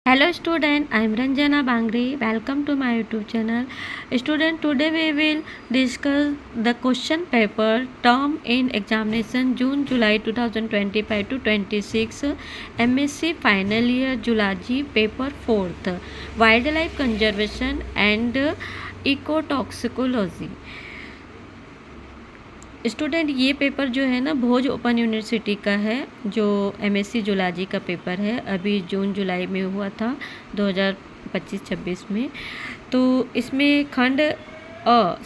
Hello student, I am Ranjana Bangri. Welcome to my YouTube channel. Student, today we will discuss the question paper term in examination June-July 2025 to 26 MSc final year Zoology paper 4th Wildlife Conservation and Ecotoxicology. Student ये paper जो है ना भोज open university का है, जो MSc zoology का paper है। अभी जून जुलाई में हुआ था 2025-26 में। तो इसमें खंड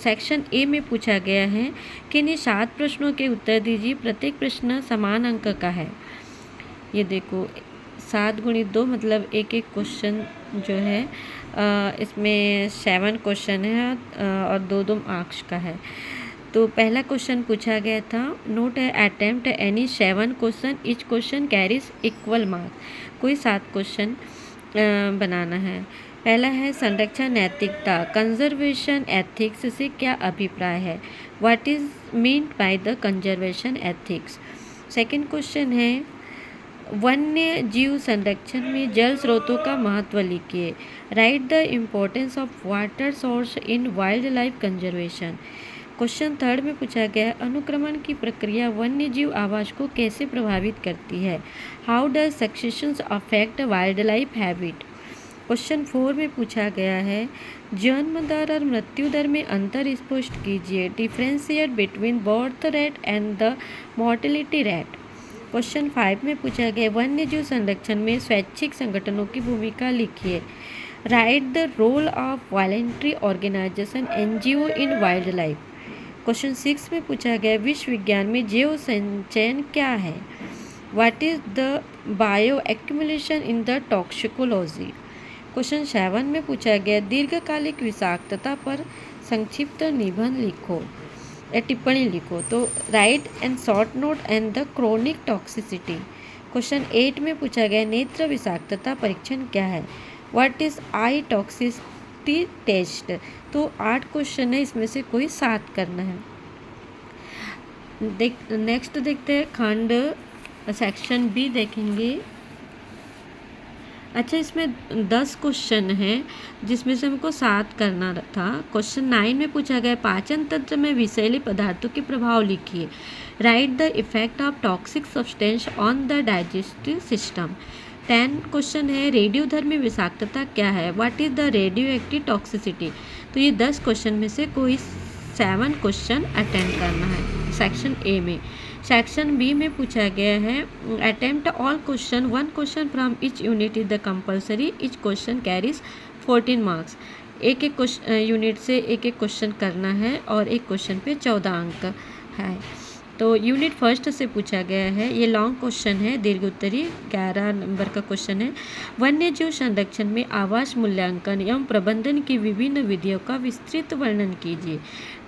सेक्शन ए में पूछा गया है कि इन्हीं 7 प्रश्नों के उत्तर दीजिए। प्रत्येक प्रश्न समान अंक का है। ये देखो 7 × 2 मतलब एक क्वेश्चन जो है इसमें 7 क्वेश्चन है और 2-2 मार्क्स का है। तो पहला क्वेश्चन पूछा गया था, note attempt any 7 question, each question carries equal marks. कोई 7 क्वेश्चन बनाना है। पहला है संरक्षण नैतिकता, कंजर्वेशन एथिक्स से क्या अभिप्राय है, what is meant by the conservation ethics. Second question है वन्य जीव संरक्षण में जल स्रोतों का महत्व लिखिए, write the importance of water source in wild life conservation. Question third में पूछा गया अनुक्रमण की प्रक्रिया वन्य जीव आवास को कैसे प्रभावित करती है, how does successions affect wild life habit. Question 4 में पूछा गया है जन्म दर और मृत्यु दर में अंतर स्पष्ट कीजिए, differentiate between birth rate and the mortality rate. Question 5 में पूछा गया वन्य जीव संरक्षण में स्वैच्छिक संगठनों की भूमिका लिखिए, write the role of voluntary organisation NGO in wild life. Question 6 में पूछा गया विश्व विज्ञान में जैव संचयन क्या है, what is the bio accumulation in the toxicology. Question 7 में पूछा गया दीर्घकालिक विषाक्तता पर संक्षिप्त निबंध लिखो या टिप्पणी लिखो, तो write and short note and the chronic toxicity. Question 8 में पूछा गया नेत्र विषाक्तता परीक्षण क्या है, what is eye toxicity test. तो 8 क्वेश्चन है, इसमें से कोई 7 करना है। नेक्स्ट देखते हैं खंड सेक्शन बी देखेंगे। अच्छा, इसमें 10 क्वेश्चन है जिसमें से हमको 7 करना था। क्वेश्चन 9 में पूछा गया पाचन तंत्र में विषैले पदार्थों के प्रभाव लिखिए, write the effect of toxic substance on the digestive system. 10 question है रेडियोधर्मी विषाक्तता क्या है, what is the radio active toxicity. तो ये 10 क्वेश्चन में से कोई 7 क्वेश्चन अटेम्प्ट करना है सेक्शन ए में। सेक्शन बी में पूछा गया है attempt all question, 1 question from each unit is the compulsory, each question carries 14 marks. एक यूनिट से एक क्वेश्चन करना है और एक क्वेश्चन पे 14 अंक है। तो यूनिट फर्स्ट से पूछा गया है, ये लॉन्ग क्वेश्चन है, दीर्घ उत्तरी 11 नंबर का क्वेश्चन है। वन्य जीव संरक्षण में आवास मूल्यांकन एवं प्रबंधन की विभिन्न विधियों का विस्तृत वर्णन कीजिए,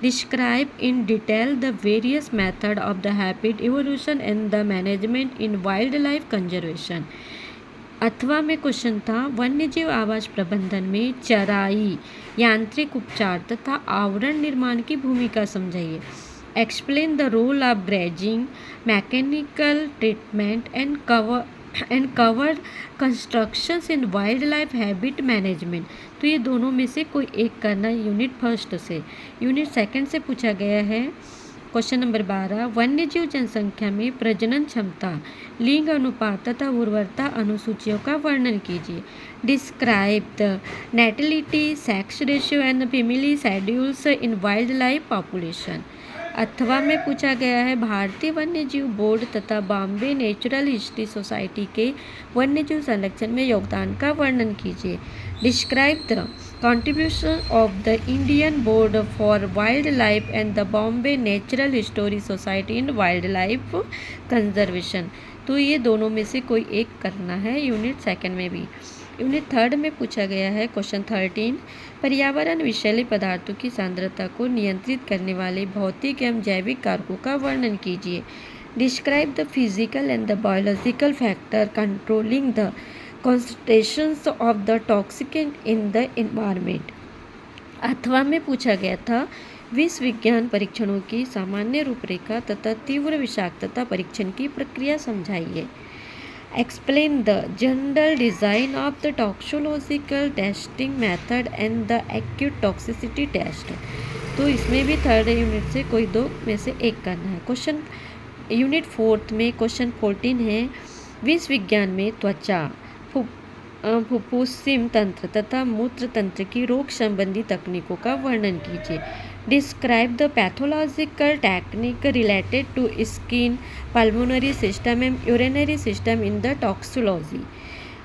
describe in detail the various method of the habit evolution and the management in wild life conservation. अथवा में क्वेश्चन था वन्यजीव आवास प्रबंधन में चराई, यांत्रिक उपचार तथा आवरण निर्माण की भूमिका समझाइए, explain the role of grazing, mechanical treatment and covered constructions in wildlife habitat management। तो ये दोनों में से कोई एक करना है यूनिट फर्स्ट से। यूनिट सेकंड से पूछा गया है क्वेश्चन नंबर 12 वन्यजीव जनसंख्या में प्रजनन क्षमता, लिंग अनुपात तथा उर्वरता अनुसूचियों का वर्णन कीजिए, describe the natality, sex ratio and family schedules in wild life population. अथवा में पूछा गया है भारतीय वन्यजीव बोर्ड तथा बॉम्बे नेचुरल हिस्ट्री सोसाइटी के वन्यजीव संरक्षण में योगदान का वर्णन कीजिए, describe the contribution of the Indian board for wild life and the Bombay natural history society in wild life conservation. तो ये दोनों में से कोई एक करना है यूनिट सेकंड में भी। यूनिट थर्ड में पूछा गया है क्वेश्चन 13 पर्यावरण विषैले पदार्थों की सांद्रता को नियंत्रित करने वाले भौतिक एवं जैविक कारकों का वर्णन कीजिए, describe the physical and the biological factor controlling the concentrations of the toxicant in the environment. अथवा में पूछा गया था विष विज्ञान परीक्षणों की सामान्य रूपरेखा तथा तीव्र विषाक्तता परीक्षण की प्रक्रिया समझाइए, explain the general design of the toxicological testing method and the acute toxicity test. तो इसमें भी थर्ड यूनिट से कोई दो में से एक करना है। क्वेश्चन यूनिट 4 में क्वेश्चन 14 है, विष विज्ञान में त्वचा, फुफ्फुसीम तंत्र तथा मूत्र तंत्र की रोग संबंधी तकनीकों का वर्णन कीजिए। Describe the pathological technique related to skin, pulmonary system and urinary system in the toxicology.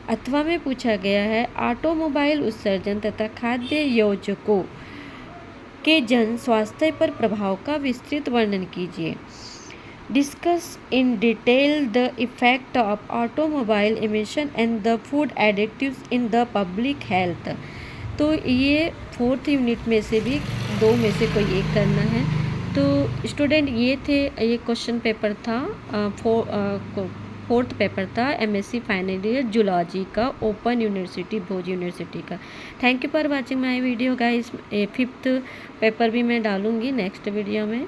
अथवा में पूछा गया है, ऑटोमोबाइल उत्सर्जन तथा खाद्य योजकों के जन स्वास्थ्य पर प्रभाव का विस्तृत वर्णन कीजिए। Discuss in detail the effect of automobile emission and the food additives in the public health. तो ये 4th यूनिट में से भी दो में से कोई एक करना है। तो स्टूडेंट ये क्वेश्चन पेपर था, 4th पेपर था MSc फाइनल ईयर जूलॉजी का, ओपन यूनिवर्सिटी भोज यूनिवर्सिटी का। Thank you for watching my video guys. 5th paper भी मैं डालूँगी नेक्स्ट वीडियो में।